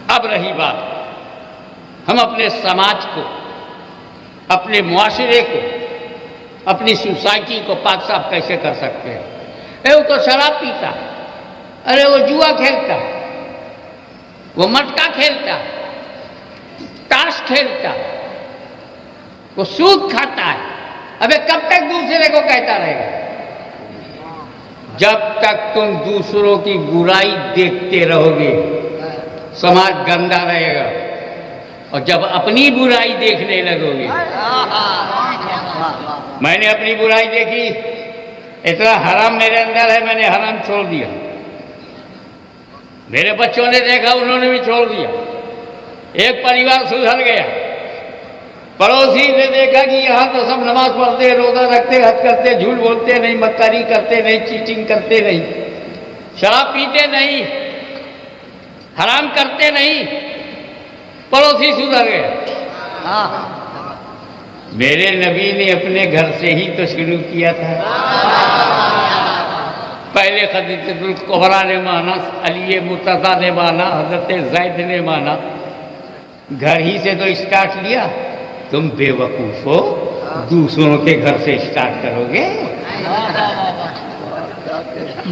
अब रही बात, हम अपने समाज को, अपने मुआशरे को, अपनी सोसाइटी को पाक साफ कैसे कर सकते हैं? अरे वो तो शराब पीता, अरे वो जुआ खेलता, वो मटका खेलता, ताश खेलता, वो सूद खाता है। अबे कब तक दूसरे को कहता रहेगा? जब तक तुम दूसरों की बुराई देखते रहोगे समाज गंदा रहेगा, और जब अपनी बुराई देखने लगोगे, मैंने अपनी बुराई देखी, इतना हराम मेरे अंदर है, मैंने हराम छोड़ दिया। मेरे बच्चों ने देखा, उन्होंने भी छोड़ दिया। एक परिवार सुधर गया। पड़ोसी ने देखा कि यहाँ तो सब नमाज पढ़ते, रोजा रखते, हज करते, झूठ बोलते नहीं, मक्कारी करते नहीं, चीटिंग करते नहीं, शराब पीते नहीं, हराम करते नहीं। पड़ोसी सुधर गया। मेरे नबी ने अपने घर से ही तो शुरू किया था। पहले खदीजतुल कुबरा ने माना, अली मुर्तज़ा ने माना, हजरत ज़ैद ने माना, घर ही से तो स्टार्ट लिया। तुम बेवकूफ हो, दूसरों के घर से स्टार्ट करोगे?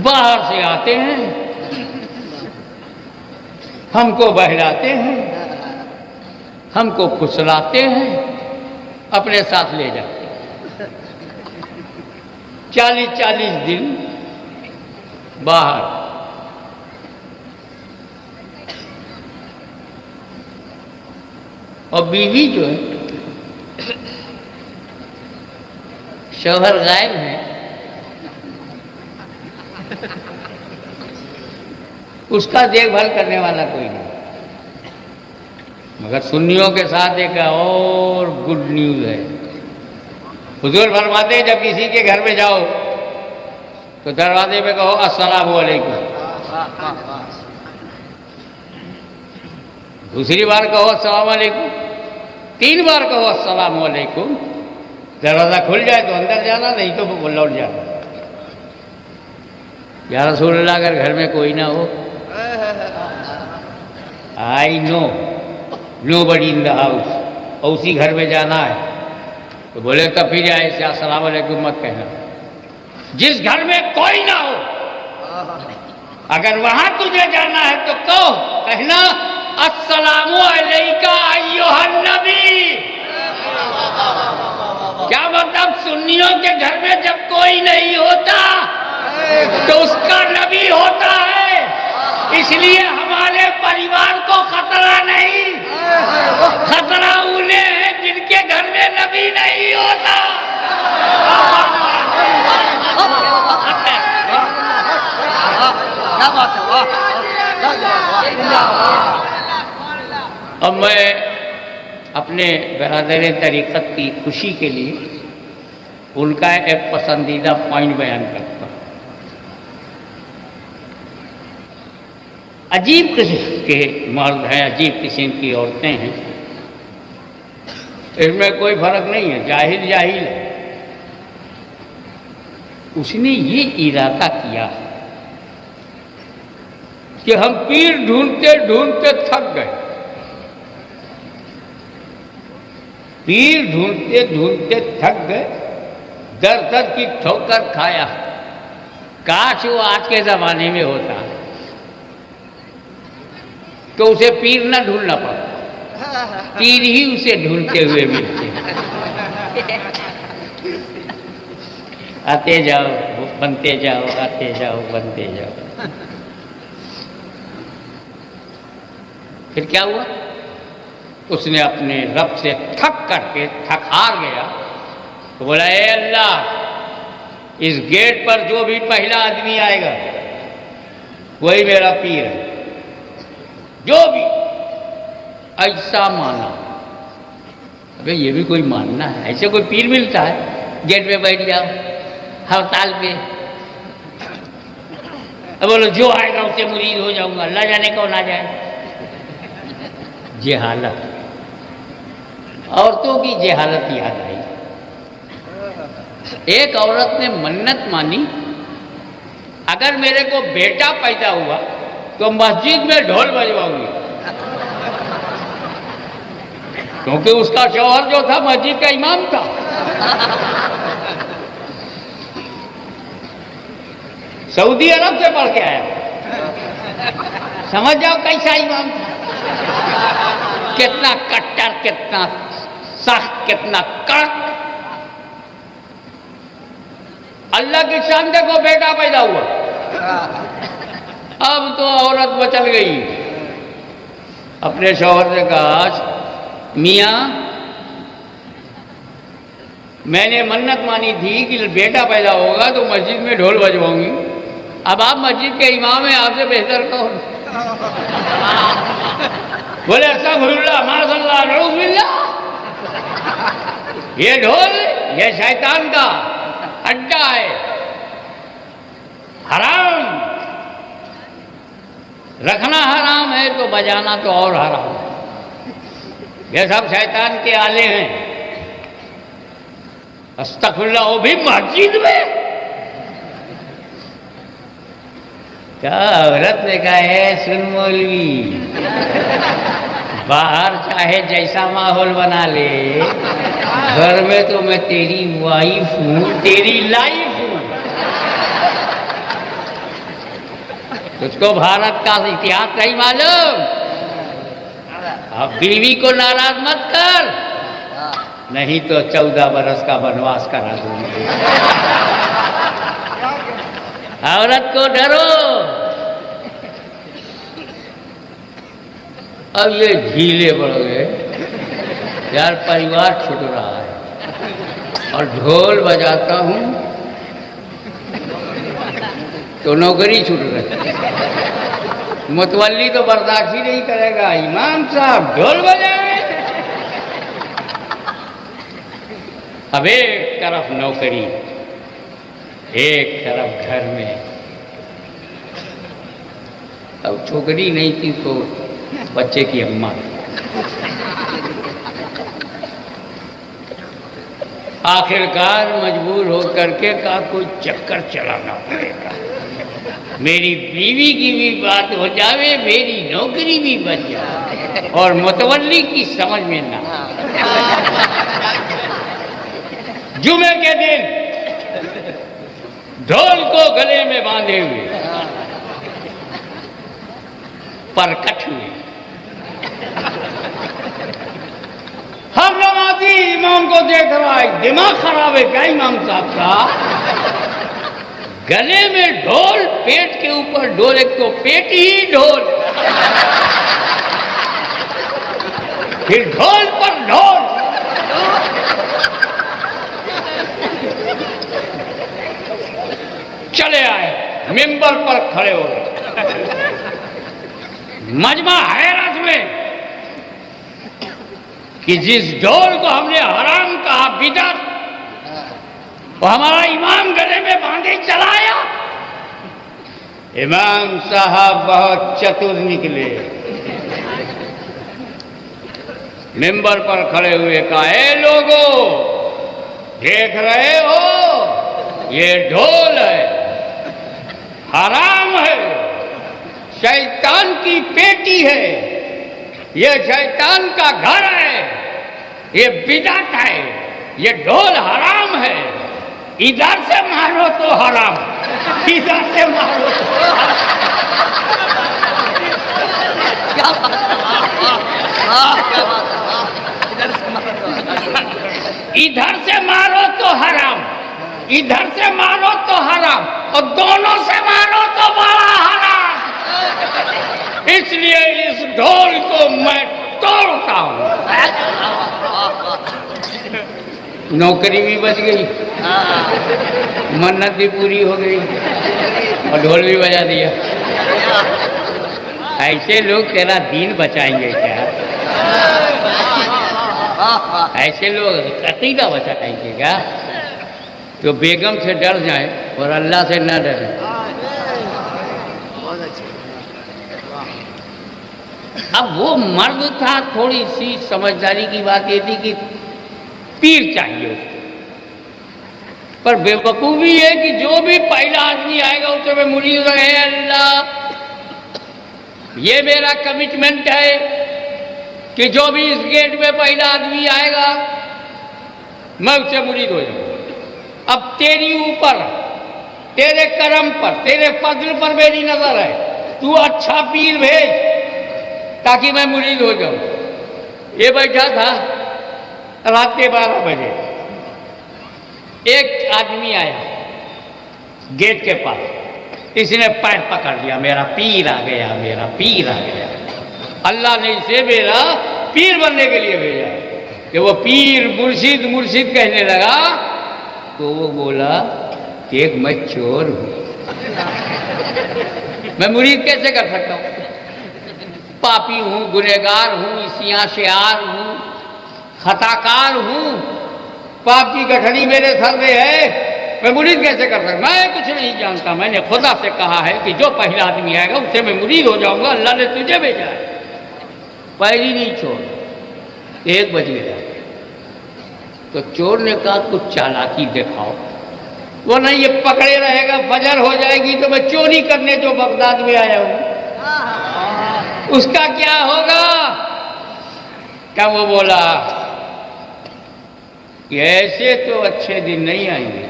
बाहर से आते हैं, हमको बहलाते हैं, हमको फुसलाते हैं, अपने साथ ले जाते हैं। 40-40 दिन बाहर। और बीवी जो है, शौहर गायब है, उसका देखभाल करने वाला कोई नहीं। मगर सुन्नियों के साथ एक और गुड न्यूज़ है। हुजूर फरमाते जब किसी के घर में जाओ तो दरवाजे पे कहो अस्सलामु अलैकुम, दूसरी बार कहो अस्सलामु अलैकुम, 3 बार कहो अस्सलामु अलैकुम। दरवाज़ा खुल जाए तो अंदर जाना, नहीं तो लौट जाना। या रसूलल्लाह, अगर घर में कोई ना हो, I know nobody in the house, और उसी घर में जाना है, तो बोले तब फिर ऐसे अस्सलाम वालेकुम मत कहना। जिस घर में कोई ना हो, अगर वहां तुझे जाना है तो कहो, कहना अस्सलामु अलैका अय्युहन नबी। क्या मतलब? सुन्नियों के घर में जब कोई नहीं होता तो उसका नबी होता है। इसलिए हमारे परिवार को खतरा नहीं, खतरा उन्हें है जिनके घर में नबी नहीं होता। अब मैं अपने बरादर तरीक़त की खुशी के लिए उनका एक पसंदीदा पॉइंट बयान करता हूँ। अजीब किस्म के मर्द हैं, अजीब किस्म की औरतें हैं, इसमें कोई फर्क नहीं है। जाहिल जाहिल है। उसने ये इरादा किया कि हम पीर ढूंढते ढूंढते थक गए, पीर ढूंढते ढूंढते थक गए, दर दर की ठोकर खाया। काश वो आज के ज़माने में होता तो उसे पीर न ढूंढना पड़ता, पीर ही उसे ढूंढते हुए मिलते। आते जाओ बनते जाओ, आते जाओ बनते जाओ। फिर क्या हुआ? उसने अपने रब से थक करके थक हार गया तो बोला, ए अल्लाह, इस गेट पर जो भी पहला आदमी आएगा वही मेरा पीर है। जो भी ऐसा माना। अबे ये भी कोई मानना है? ऐसे कोई पीर मिलता है? गेट पे बैठ जाओ हड़ताल पे, अब बोलो जो आएगा उससे मुरीद हो जाऊंगा, अल्लाह जाने कौन आ जाए। जेहालत, औरतों की जेहालत याद आई। एक औरत ने मन्नत मानी अगर मेरे को बेटा पैदा हुआ तो मस्जिद में ढोल बजवाऊंगी, क्योंकि उसका शौहर जो था मस्जिद का इमाम था। सऊदी अरब से पढ़ के आया, समझ जाओ कैसा इमाम था, कितना कट्टर, कितना सख्त, कितना कड़क। अल्लाह की शान देखो, बेटा पैदा हुआ। अब तो औरत बचल गई, अपने शौहर से कहा, मियाँ मैंने मन्नत मानी थी कि बेटा पैदा होगा तो मस्जिद में ढोल बजवाऊंगी, अब आप मस्जिद के इमाम हैं, आपसे बेहतर कौन? बोले अस्तगफिरुल्लाह माशअल्लाह नऊज़ुबिल्लाह, ये ढोल ये शैतान का अड्डा है, हराम, रखना हराम है तो बजाना तो और हराम है, ये सब शैतान के आले हैं। अस्तगफिरुल्लाह, वो भी मस्जिद में। क्या औरत ने कहा है, सुन मौलवी, बाहर चाहे जैसा माहौल बना ले, घर में तो मैं तेरी वाइफ हूँ, तेरी लाइफ हूँ। तुझको भारत का इतिहास नहीं मालूम? अब बीवी को नाराज मत कर, नहीं तो 14 बरस का वनवास करा दूंगी। औरत को डरो। अब ये ढीले पड़ गए यार, परिवार छूट रहा है और ढोल बजाता हूँ तो नौकरी छूट रही। मुतवल्ली तो बर्दाश्त ही नहीं करेगा, इमाम साहब ढोल बजाए। अब एक तरफ नौकरी, एक तरफ घर में। अब छोकरी नहीं थी तो बच्चे की अम्मा थी। आखिरकार मजबूर होकर के कहा कोई चक्कर चलाना पड़ेगा, मेरी बीवी की भी बात हो जावे, मेरी नौकरी भी बच जाए और मुतवल्ली की समझ में ना। जुमे के दिन ढोल को गले में बांधे हुए परकट हुए, हर नमाजी इमाम को देख रहा है, दिमाग खराब है क्या इमाम साहब का? गले में ढोल, पेट के ऊपर ढोल, एक तो पेट ही ढोल, फिर ढोल पर ढोल। चले आए, मिंबर पर खड़े हो गए। मजमा हैरत में कि जिस ढोल को हमने हराम कहा, बिदअत, वो हमारा इमाम गले में बांधे चलाया। इमाम साहब बहुत चतुर निकले, मिंबर पर खड़े हुए कहा, ए लोगों, देख रहे हो ये ढोल है, हराम है, शैतान की पेटी है, ये शैतान का घर है, ये बिदअत है, ये ढोल हराम है, इधर से मारो तो हराम, इधर से मारो तो इधर से मारो तो हराम, इधर से मारो तो हराम, और दोनों से मारो तो बड़ा हराम। इसलिए इस ढोल को मैं तोड़ता हूं। नौकरी भी बच गई, मन्नत भी पूरी हो गई और ढोल भी बजा दिया। ऐसे लोग तेरा दीन बचाएंगे क्या? ऐसे लोग अकीदा बचाएंगे क्या? तो बेगम से डर जाए और अल्लाह से न डरे। अब वो मर्द था, थोड़ी सी समझदारी की बात ये थी कि पीर चाहिए उसको, पर बेवकूफ़ी है कि जो भी पहला आदमी आएगा उसे मैं मुरीद रहे अल्लाह, ये मेरा कमिटमेंट है कि जो भी इस गेट में पहला आदमी आएगा मैं उससे मुरीद हो जाऊंगा। अब तेरी ऊपर, तेरे करम पर, तेरे फजल पर मेरी नजर है, तू अच्छा पीर भेज ताकि मैं मुरीद हो जाऊं। ये बैठा था रात के 12 बजे, एक आदमी आया गेट के पास, इसने पैर पकड़ लिया, मेरा पीर आ गया, मेरा पीर आ गया। अल्लाह ने इसे मेरा पीर बनने के लिए भेजा कि वो पीर मुर्शिद मुर्शिद कहने लगा तो वो बोला देख मैं चोर हूं, मैं मुरीद कैसे कर सकता हूं, पापी हूं, गुनहगार हूं, इसियां शेआर हूं, खताकार हूं, पाप की गठरी मेरे सर में है, मैं मुरीद कैसे कर सकता? मैं कुछ नहीं जानता, मैंने खुदा से कहा है कि जो पहला आदमी आएगा उससे मैं मुरीद हो जाऊंगा, अल्लाह ने तुझे भेजा है। पैर ही नहीं छोड़, 1 बज गया तो चोर ने कहा कुछ चालाकी दिखाओ। वो नहीं, ये पकड़े रहेगा, फजर हो जाएगी तो मैं चोरी करने जो बगदाद में आया हूं उसका क्या होगा? क्या वो बोला कि ऐसे तो अच्छे दिन नहीं आएंगे,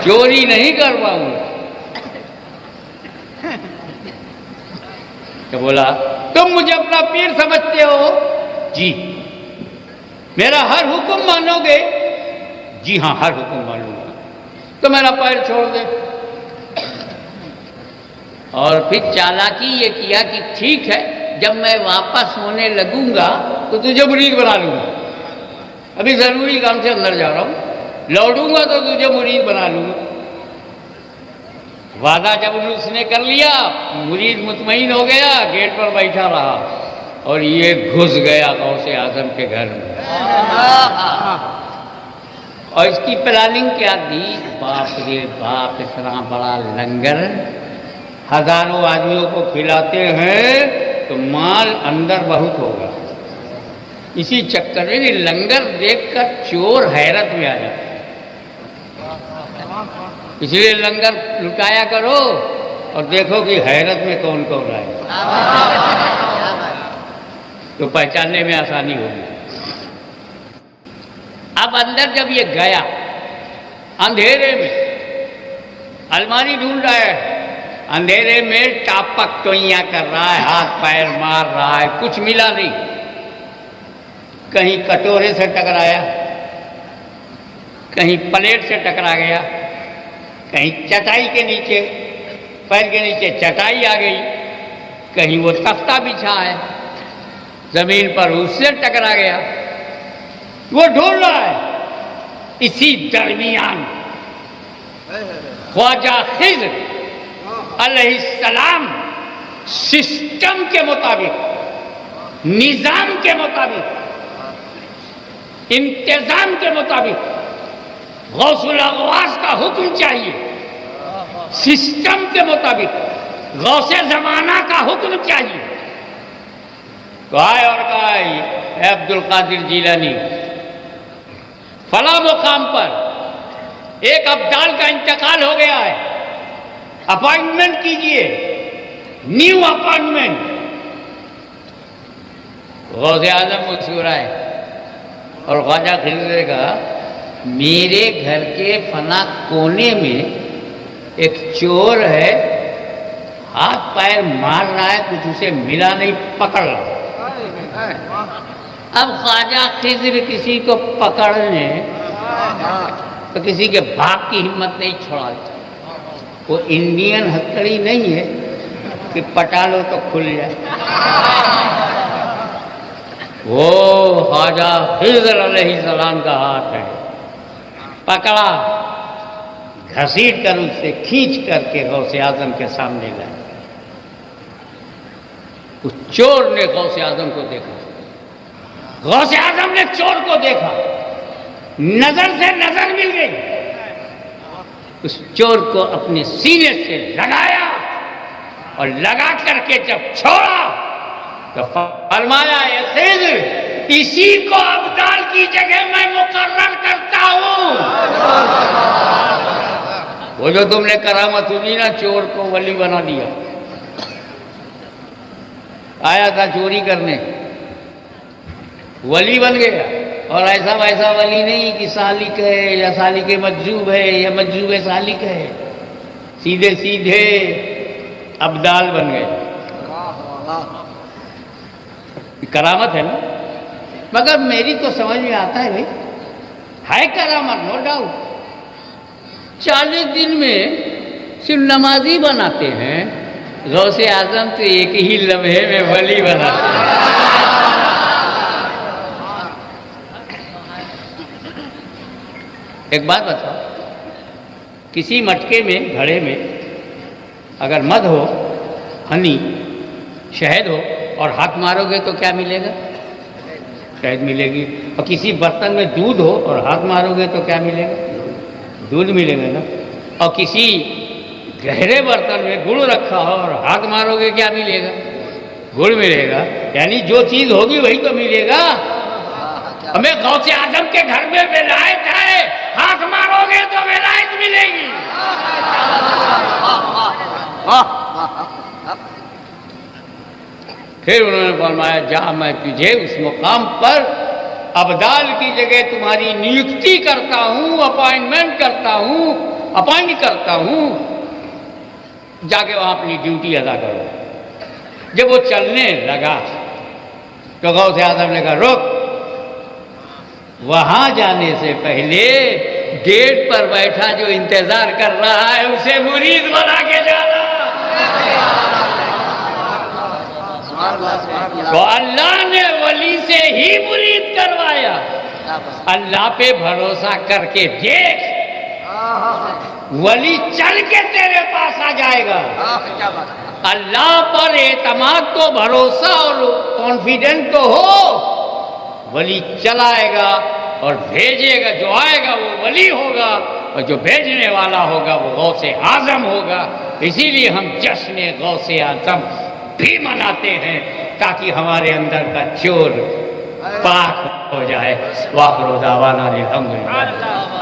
चोरी नहीं करवाऊंगा। तो बोला तुम मुझे अपना पीर समझते हो? जी। मेरा हर हुक्म मानोगे? जी हाँ, हर हुक्म मानूंगा। तो मेरा पैर छोड़ दे। और फिर चालाकी ये किया कि ठीक है, जब मैं वापस होने लगूंगा तो तुझे मुरीद बना लूंगा, अभी जरूरी काम से अंदर जा रहा हूं, लौटूंगा तो तुझे मुरीद बना लूंगा। वादा जब उसने कर लिया, मुरीद मुतमईन हो गया, गेट पर बैठा रहा और ये घुस गया गौसे आजम के घर में। और इसकी प्लानिंग क्या थी? बाप रे बाप, इतना बड़ा लंगर, हजारों आदमियों को खिलाते हैं तो माल अंदर बहुत होगा। इसी चक्कर में लंगर देखकर चोर हैरत में आ जाते, इसलिए लंगर लुटाया करो और देखो कि हैरत में कौन कौन आए, तो पहचानने में आसानी होगी। अब अंदर जब ये गया, अंधेरे में अलमारी ढूंढ रहा है, अंधेरे में टापक टोइयां कर रहा है, हाथ पैर मार रहा है, कुछ मिला नहीं। कहीं कटोरे से टकराया, कहीं प्लेट से टकरा गया, कहीं चटाई के नीचे, पैर के नीचे चटाई आ गई, कहीं वो तख्ता बिछा है जमीन पर, उससे टकरा गया। वो ढूंढ रहा है। इसी दरमियान ख्वाजा खिज़्र अलैहिस्सलाम सिस्टम के मुताबिक, निजाम के मुताबिक, इंतजाम के मुताबिक, गौसुल अगवास का हुक्म चाहिए, सिस्टम के मुताबिक गौसे जमाना का हुक्म चाहिए। तो आए और कहा अब्दुल कादिर जीलानी, फला मुकाम पर एक अब्दाल का इंतकाल हो गया है, अपॉइंटमेंट कीजिए, न्यू अपॉइंटमेंट। गौसे आजम मुस्कुराए और ख्वाजा खिज़्र का मेरे घर के फना कोने में एक चोर है, हाथ पैर मार रहा है, कुछ उसे मिला नहीं, पकड़ रहा। अब ख्वाजा खिज़्र किसी को पकड़ने तो किसी के बाप की हिम्मत नहीं छोड़ाता। वो इंडियन हथकड़ी नहीं है कि पटा लो तो खुल जाए। वो ख्वाजा खिज़्र अलैहिस्सलाम का हाथ है, पकड़ा, घसीट कर उससे खींच करके गौसे आजम के सामने लाया। उस चोर ने गौसे आजम को देखा, गौसे आजम ने चोर को देखा, नजर से नजर मिल गई। उस चोर को अपने सीने से लगाया और लगा करके जब छोड़ा तो फरमाया, खिज़्र, इसी को अब्दाल की जगह मैं मर्डर करता हूं। वो जो तुमने करामत सुनी ना, चोर को वली बना दिया। आया था चोरी करने, वली बन गया। और ऐसा वैसा वली नहीं कि सालिक है या सालिक मज्जूब है या मज्जूब सालिक है, सीधे सीधे अब्दाल बन गए। करामत है ना। मगर मेरी तो समझ में आता है भाई, है करामत, नो डाउट। 40 दिन में सिर्फ नमाजी बनाते हैं, गौसे आजम तो एक ही लम्हे में वली बनाते हैं। एक बात बताओ, किसी मटके में, घड़े में अगर मध हो, हनी, शहद हो और हाथ मारोगे तो क्या मिलेगा? शहद मिलेगी। और किसी बर्तन में दूध हो और हाथ मारोगे तो क्या मिलेगा? दूध मिलेगा ना। और किसी गहरे बर्तन में गुड़ रखा हो और हाथ मारोगे क्या मिलेगा? गुड़ मिलेगा। यानी जो चीज़ होगी वही तो मिलेगा। हमें गौसे आजम के घर में विलायत है, हाथ मारोगे तो विलायत मिलेगी। फिर उन्होंने फरमाया, जा मैं तुझे उस मुकाम पर अब्दाल की जगह तुम्हारी नियुक्ति करता हूँ, अपॉइंटमेंट करता हूँ, अपॉइंट करता हूँ, जाके वहाँ अपनी ड्यूटी अदा करो। जब वो चलने लगा तो गौसे आजम ने कहा, रुक, वहां जाने से पहले गेट पर बैठा जो इंतजार कर रहा है उसे मुरीद बना के जाना। तो अल्लाह ने वली से ही मुरीद करवाया। अल्लाह पे भरोसा करके देख, वली चल के तेरे पास आ जाएगा। अल्लाह पर एतमाद तो, भरोसा और कॉन्फिडेंट तो हो, वली चलाएगा और भेजेगा। जो आएगा वो वली होगा और जो भेजने वाला होगा वो गौसे आजम होगा। इसीलिए हम जश्न गौसे आजम भी मनाते हैं, ताकि हमारे अंदर का चोर पाक हो जाए। वाखिर दावाना अल्हम्दुलिल्लाह।